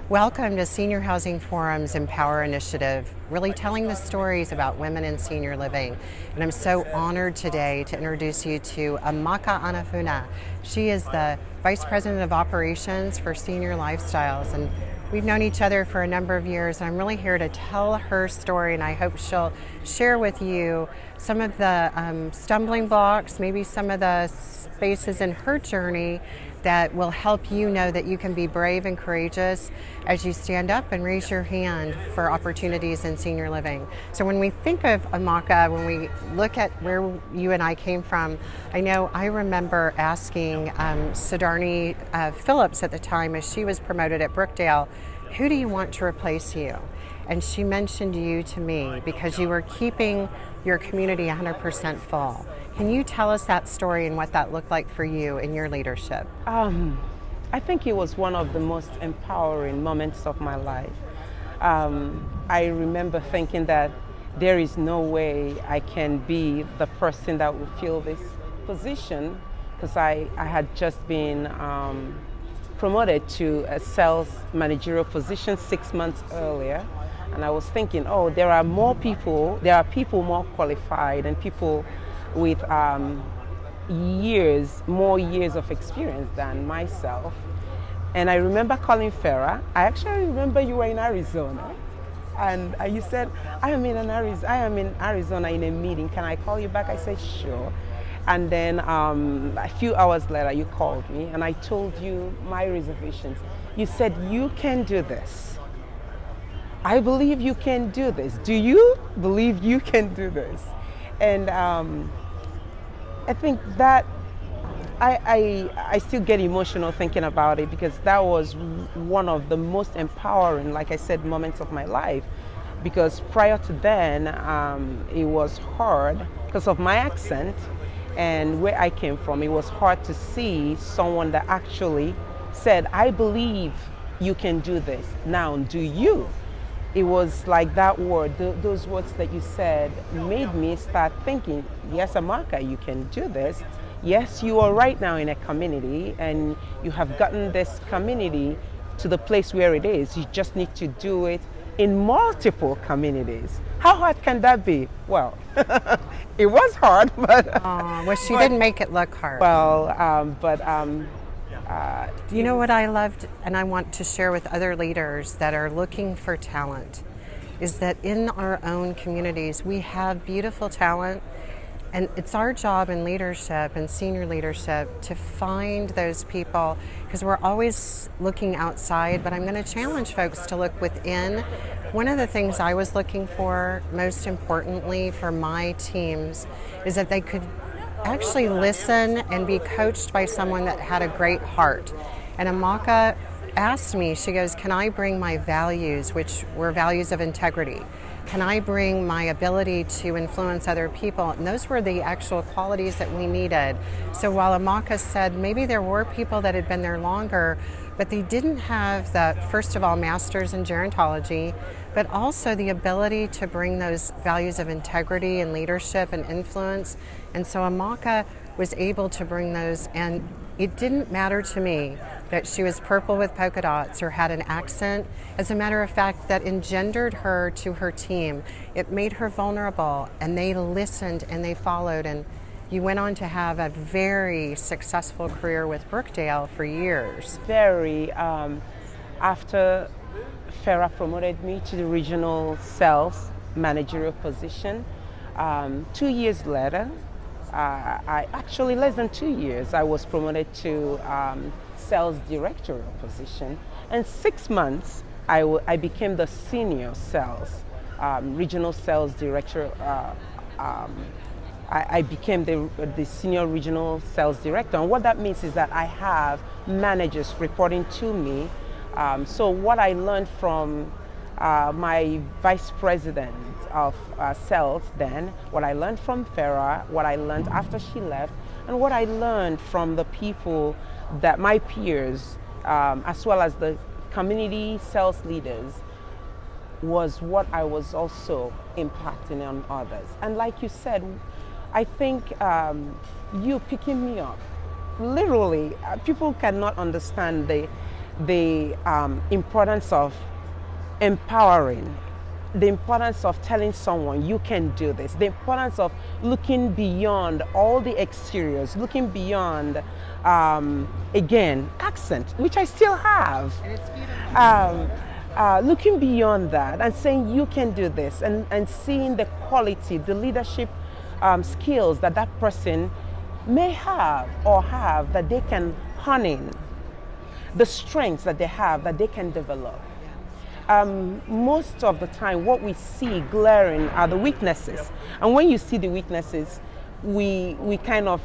Welcome to Senior Housing Forum's Empower Initiative, really telling the stories about women in senior living. And I'm so honored today to introduce you to Amaka Aniefuna. She is the Vice President of Operations for Senior Lifestyles, and we've known each other for a number of years, and I'm really here to tell her story, and I hope she'll share with you some of the stumbling blocks, maybe some of the spaces in her journey that will help you know that you can be brave and courageous as you stand up and raise your hand for opportunities in senior living. So when we think of Amaka, when we look at where you and I came from, I know I remember asking Sidarni Phillips at the time, as she was promoted at Brookdale, who do you want to replace you? And she mentioned you to me because you were keeping your community 100% full. Can you tell us that story and what that looked like for you in your leadership? I think it was one of the most empowering moments of my life. I remember thinking that there is no way I can be the person that will fill this position, because I had just been promoted to a sales managerial position 6 months earlier. And I was thinking, oh, there are people more qualified and people with more years of experience than myself. And I remember calling Farah. I actually remember you were in Arizona. And you said, I am in Arizona in a meeting. Can I call you back? I said, sure. And then a few hours later, you called me and I told you my reservations. You said, you can do this. I believe you can do this. Do you believe you can do this? And I think that I still get emotional thinking about it, because that was one of the most empowering, like I said, moments of my life. Because prior to then, it was hard because of my accent and where I came from. It was hard to see someone that actually said, I believe you can do this. Now, do you? It was like that word, those words that you said made me start thinking, yes, Amaka, you can do this. Yes, you are right now in a community and you have gotten this community to the place where it is. You just need to do it in multiple communities. How hard can that be? Well, it was hard, but... well, she didn't make it look hard. Well, you know what I loved, and I want to share with other leaders that are looking for talent, is that in our own communities we have beautiful talent, and it's our job in leadership and senior leadership to find those people, because we're always looking outside, but I'm going to challenge folks to look within. One of the things I was looking for most importantly for my teams is that they could actually listen and be coached by someone that had a great heart. And Amaka asked me, she goes, can I bring my values, which were values of integrity? Can I bring my ability to influence other people? And those were the actual qualities that we needed. So while Amaka said maybe there were people that had been there longer, but they didn't have the, first of all, masters in gerontology, but also the ability to bring those values of integrity and leadership and influence. And so Amaka was able to bring those, and it didn't matter to me that she was purple with polka dots or had an accent. As a matter of fact, that engendered her to her team. It made her vulnerable, and they listened and they followed, and you went on to have a very successful career with Brookdale for years. Very. After Farah promoted me to the regional sales managerial position, 2 years later, less than 2 years, I was promoted to sales directorial position. And 6 months, I became the senior sales, regional sales director. I became the senior regional sales director. And what that means is that I have managers reporting to me. So what I learned from my vice president of sales then, what I learned from Farah, what I learned after she left, and what I learned from the people that my peers, as well as the community sales leaders, was what I was also impacting on others. And like you said, I think you picking me up, literally, people cannot understand the importance of empowering, the importance of telling someone you can do this, the importance of looking beyond all the exteriors, looking beyond, again, accent, which I still have. And it's beautiful. Looking beyond that and saying you can do this, and seeing the quality, the leadership skills that that person may have that they can hone in, the strengths that they have that they can develop. Most of the time what we see glaring are the weaknesses, and when you see the weaknesses, we kind of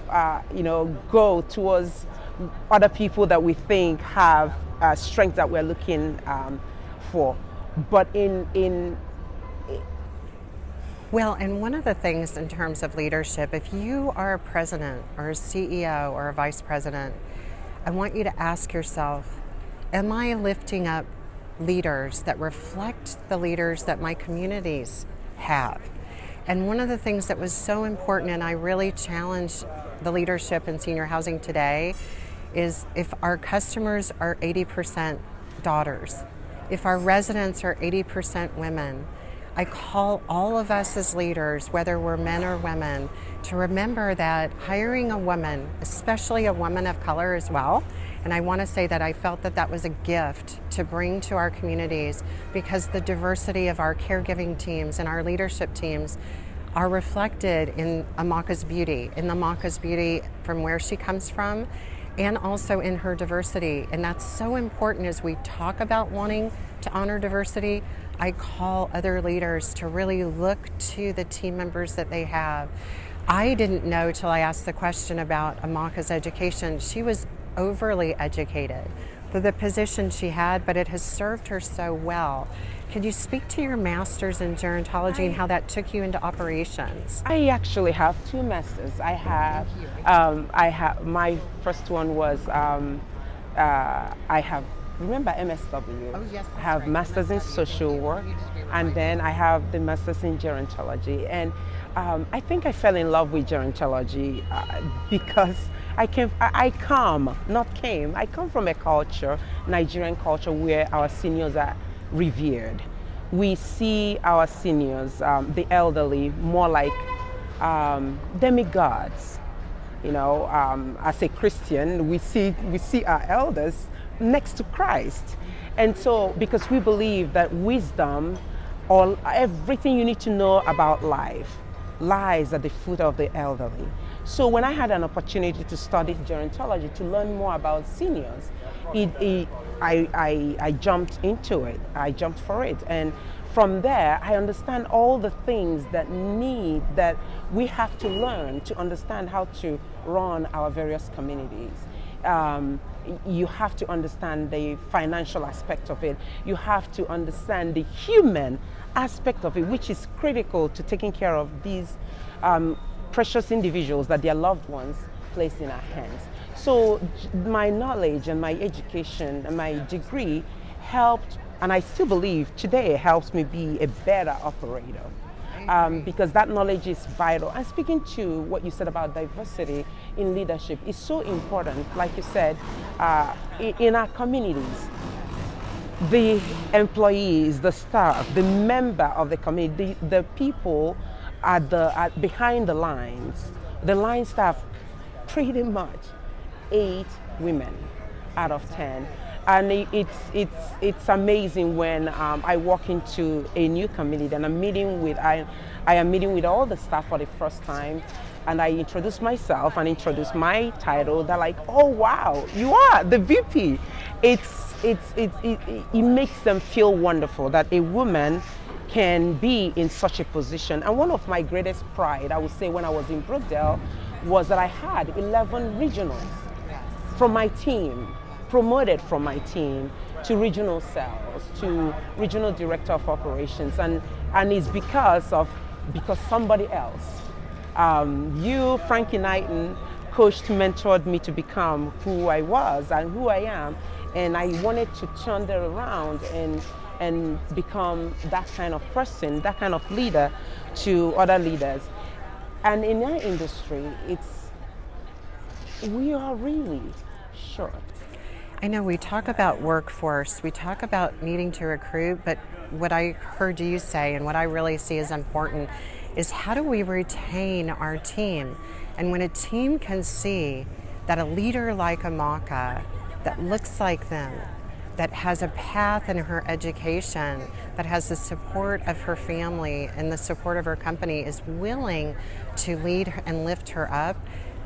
go towards other people that we think have strengths that we're looking for. But Well, and one of the things in terms of leadership, if you are a president or a CEO or a vice president, I want you to ask yourself, am I lifting up leaders that reflect the leaders that my communities have? And one of the things that was so important, and I really challenge the leadership in senior housing today, is if our customers are 80% daughters, if our residents are 80% women, I call all of us as leaders, whether we're men or women, to remember that hiring a woman, especially a woman of color as well, and I want to say that I felt that that was a gift to bring to our communities, because the diversity of our caregiving teams and our leadership teams are reflected in Amaka's beauty from where she comes from, and also in her diversity. And that's so important as we talk about wanting to honor diversity. I call other leaders to really look to the team members that they have. I didn't know till I asked the question about Amaka's education. She was overly educated for the position she had, but it has served her so well. Could you speak to your master's in gerontology and how that took you into operations? I actually have two masters. I have my first one was I have, remember MSW? Oh, yes, I have right. masters in MSW. social work, and then I have the masters in gerontology. And I think I fell in love with gerontology because I come from a culture, Nigerian culture, where our seniors are revered. We see our seniors, the elderly, more like demigods. As a Christian, we see our elders next to Christ. And so, because we believe that wisdom, or everything you need to know about life, lies at the foot of the elderly. So when I had an opportunity to study gerontology, to learn more about seniors, I jumped into it. I jumped for it. And from there, I understand all the things that we have to learn to understand how to run our various communities. You have to understand the financial aspect of it. You have to understand the human aspect of it, which is critical to taking care of these precious individuals that their loved ones place in our hands. So my knowledge and my education and my degree helped, and I still believe today helps me be a better operator. Because that knowledge is vital. And speaking to what you said about diversity in leadership is so important. Like you said, in our communities, the employees, the staff, the member of the community, the people behind the lines, the line staff, pretty much 8 women out of 10. And it's amazing when I walk into a new community and I am meeting with all the staff for the first time, and I introduce myself and introduce my title. They're like, "Oh wow, you are the VP." It makes them feel wonderful that a woman can be in such a position. And one of my greatest pride, I would say, when I was in Brookdale, was that I had 11 regionals from my team, promoted from my team to regional sales, to regional director of operations, and it's because somebody else, you, Frankie Knighton, coached, mentored me to become who I was and who I am, and I wanted to turn that around and become that kind of person, that kind of leader to other leaders. And in our industry, we are really short. I know we talk about workforce, we talk about needing to recruit, but what I heard you say and what I really see as important is how do we retain our team? And when a team can see that a leader like Amaka, that looks like them, that has a path in her education, that has the support of her family and the support of her company, is willing to lead and lift her up,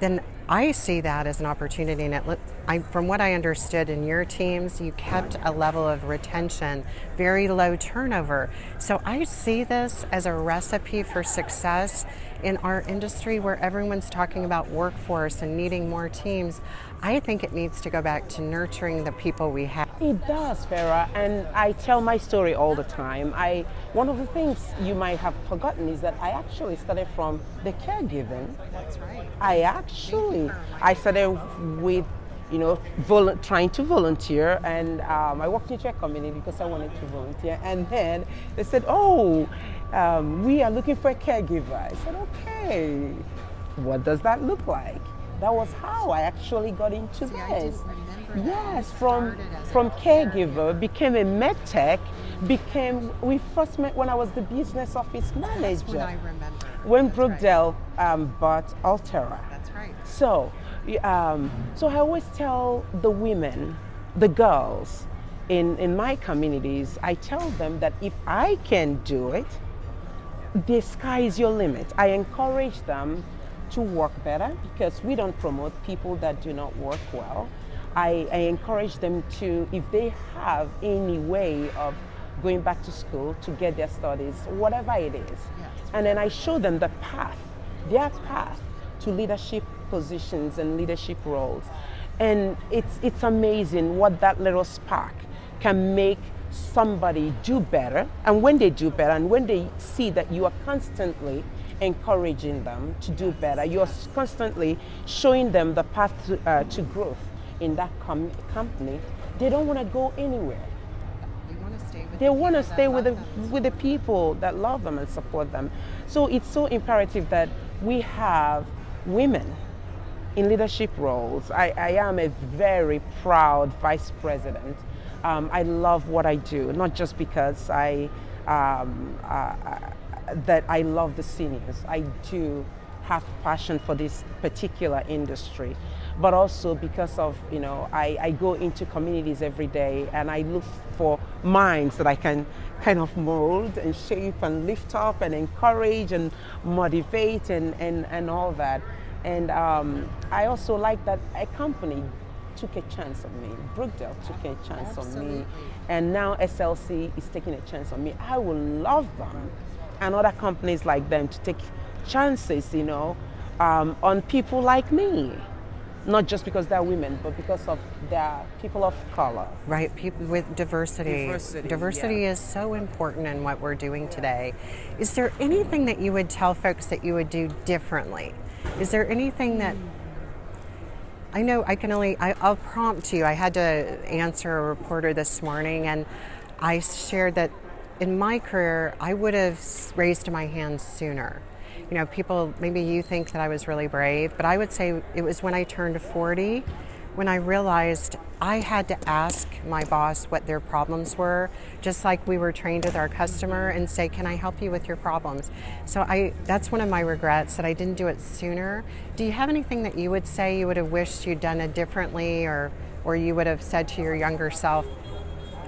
then I see that as an opportunity. And from what I understood in your teams, you kept a level of retention, very low turnover. So I see this as a recipe for success in our industry where everyone's talking about workforce and needing more teams. I think it needs to go back to nurturing the people we have. It does, Farah, and I tell my story all the time. One of the things you might have forgotten is that I actually started from the caregiving. That's right. I started with, trying to volunteer, and I walked into a community because I wanted to volunteer, and then they said, we are looking for a caregiver. I said, okay, what does that look like? That was how I actually got into this. Yes, from caregiver, became a med tech, we first met when I was the business office manager. That's what I remember. When Brookdale bought Altera. That's right. So I always tell the women, the girls in my communities, I tell them that if I can do it, the sky is your limit. I encourage them to work better because we don't promote people that do not work well. I encourage them to, if they have any way of going back to school to get their studies, whatever it is. Yes. And then I show them their path to leadership positions and leadership roles. And it's amazing what that little spark can make somebody do better. And when they do better, and when they see that you are constantly encouraging them to do better, you're constantly showing them the path to growth in that company, they don't want to go anywhere. They want to stay with the people that love them and support them. So it's so imperative that we have women in leadership roles. I am a very proud vice president. I love what I do, not just because that I love the seniors. I do have passion for this particular industry, but also because of, I go into communities every day and I look for minds that I can kind of mold and shape and lift up and encourage and motivate and all that. And I also like that a company took a chance on me. Brookdale took a chance on me. And now SLC is taking a chance on me. I would love them and other companies like them to take chances, on people like me. Not just because they're women, but because of their people of color. Right, people with diversity. Diversity is so important in what we're doing today. Is there anything that you would tell folks that you would do differently? Is there anything that, I know I'll prompt you. I had to answer a reporter this morning and I shared that in my career, I would have raised my hand sooner. People, maybe you think that I was really brave, but I would say it was when I turned 40, when I realized I had to ask my boss what their problems were, just like we were trained with our customer, and say, can I help you with your problems? So that's one of my regrets, that I didn't do it sooner. Do you have anything that you would say you would have wished you'd done it differently, or you would have said to your younger self,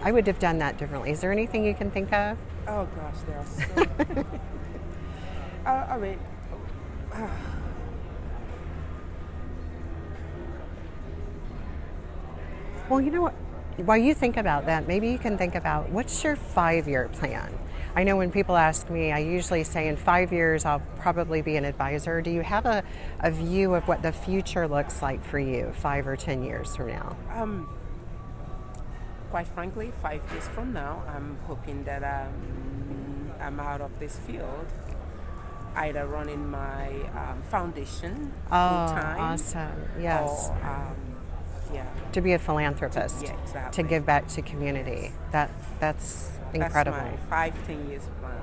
I would have done that differently? Is there anything you can think of? Oh gosh, there are so Well, you know what? While you think about that, maybe you can think about what's your 5-year plan? I know when people ask me, I usually say in 5 years I'll probably be an advisor. Do you have a view of what the future looks like for you 5 or 10 years from now? Quite frankly, 5 years from now, I'm hoping that I'm out of this field, either running my foundation full-time. Awesome. Yes. Or, to be a philanthropist. Yeah, exactly. To give back to community. That's incredible. That's my 5-10 years plan.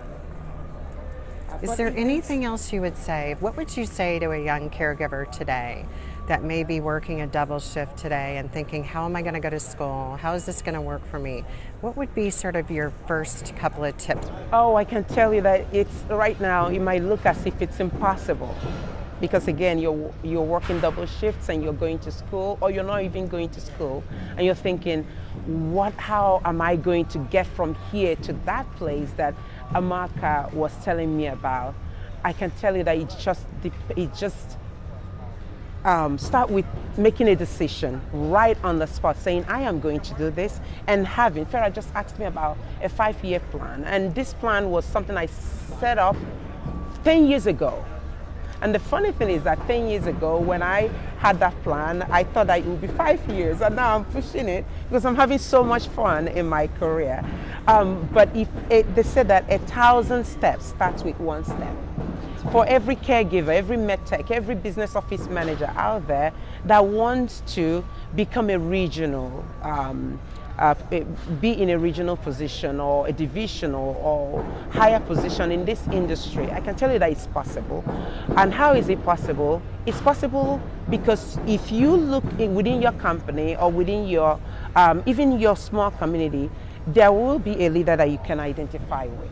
Is there anything else you would say? What would you say to a young caregiver today that may be working a double shift today and thinking, how am I going to go to school? How is this going to work for me? What would be sort of your first couple of tips? Oh, I can tell you that it's right now, it might look as if it's impossible. Because again, you're working double shifts and you're going to school, or you're not even going to school, and you're thinking, how am I going to get from here to that place that Amaka was telling me about? I can tell you that start with making a decision right on the spot, saying, I am going to do this, and Farah just asked me about a 5-year plan, and this plan was something I set up 10 years ago. And the funny thing is that 10 years ago, when I had that plan, I thought that it would be 5 years, and now I'm pushing it because I'm having so much fun in my career. But they said that 1,000 steps starts with one step. For every caregiver, every medtech, every business office manager out there that wants to become a regional, be in a regional position or a divisional or higher position in this industry, I can tell you that it's possible. And how is it possible? It's possible because if you look within your company or within your, even your small community, there will be a leader that you can identify with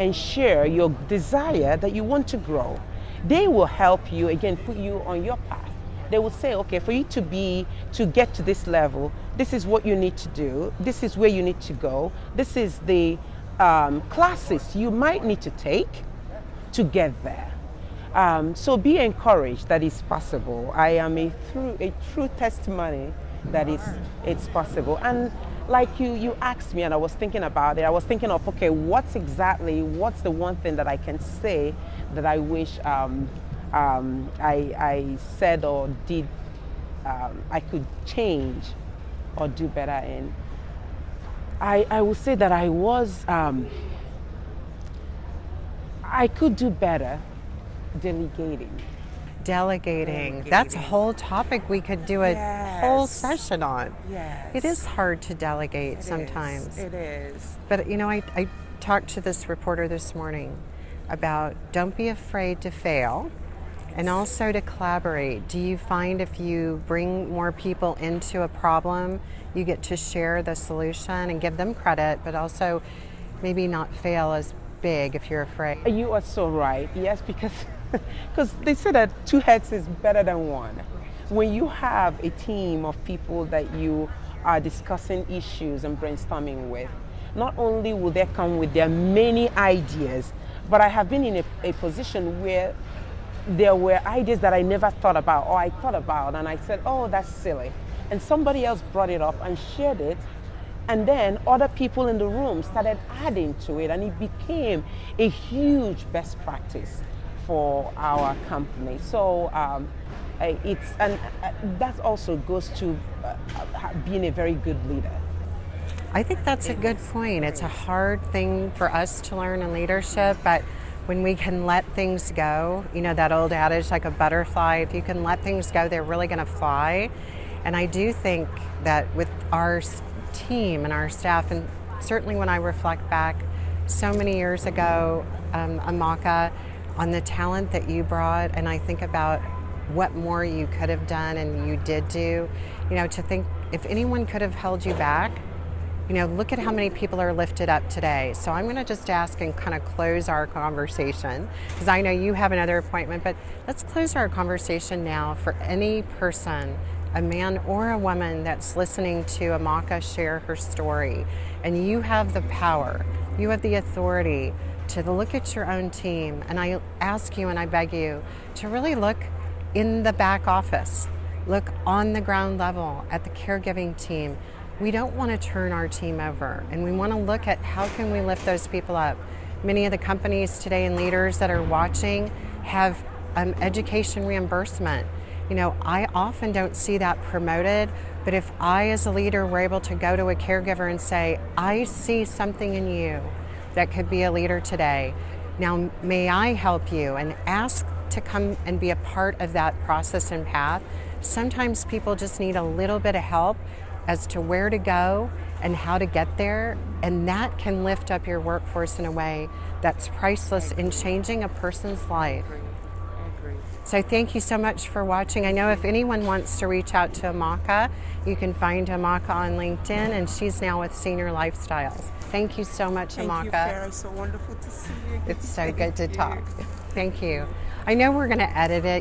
and share your desire that you want to grow. They will help you, again, put you on your path. They will say, okay, for you to get to this level, this is what you need to do, this is where you need to go, this is the classes you might need to take to get there. So be encouraged that it's possible. I am a true testimony that it's possible. And like you asked me and I was thinking about it, I was thinking of, okay, what's the one thing that I can say that I wish I said or did, I could change or do better in. I would say that I could do better delegating. Delegating. That's a whole topic we could do a whole session on. Yes. It is hard to delegate sometimes. It is. But I talked to this reporter this morning about don't be afraid to fail and also to collaborate. Do you find if you bring more people into a problem, you get to share the solution and give them credit, but also maybe not fail as big if you're afraid? You are so right. Yes, because they say that 2 heads is better than one. When you have a team of people that you are discussing issues and brainstorming with, not only will they come with their many ideas, but I have been in a position where there were ideas that I never thought about, or I thought about and I said, oh, that's silly. And somebody else brought it up and shared it. And then other people in the room started adding to it, and it became a huge best practice for our company. So that also goes to being a very good leader. I think that's a good point. It's a hard thing for us to learn in leadership, but when we can let things go, that old adage, like a butterfly, if you can let things go, they're really going to fly. And I do think that with our team and our staff, and certainly when I reflect back so many years ago, Amaka, on the talent that you brought, and I think about what more you could have done and you did do, to think if anyone could have held you back, look at how many people are lifted up today. So I'm going to just ask and kind of close our conversation, because I know you have another appointment, but let's close our conversation now for any person, a man or a woman that's listening to Amaka share her story, and you have the power, you have the authority to look at your own team. And I ask you and I beg you to really look in the back office, look on the ground level at the caregiving team. We don't want to turn our team over, and we want to look at how can we lift those people up. Many of the companies today and leaders that are watching have education reimbursement. I often don't see that promoted, but if I as a leader were able to go to a caregiver and say, I see something in you that could be a leader today. Now, may I help you? And ask to come and be a part of that process and path. Sometimes people just need a little bit of help as to where to go and how to get there, and that can lift up your workforce in a way that's priceless in changing a person's life. great. So thank you so much for watching. I know if anyone wants to reach out to Amaka, you can find Amaka on LinkedIn, and she's now with Senior Lifestyles. Thank you so much, Thank Amaka. you, Farah. It's so wonderful to see you. It's so good to Thank you. talk. Thank you. I know we're going to edit it.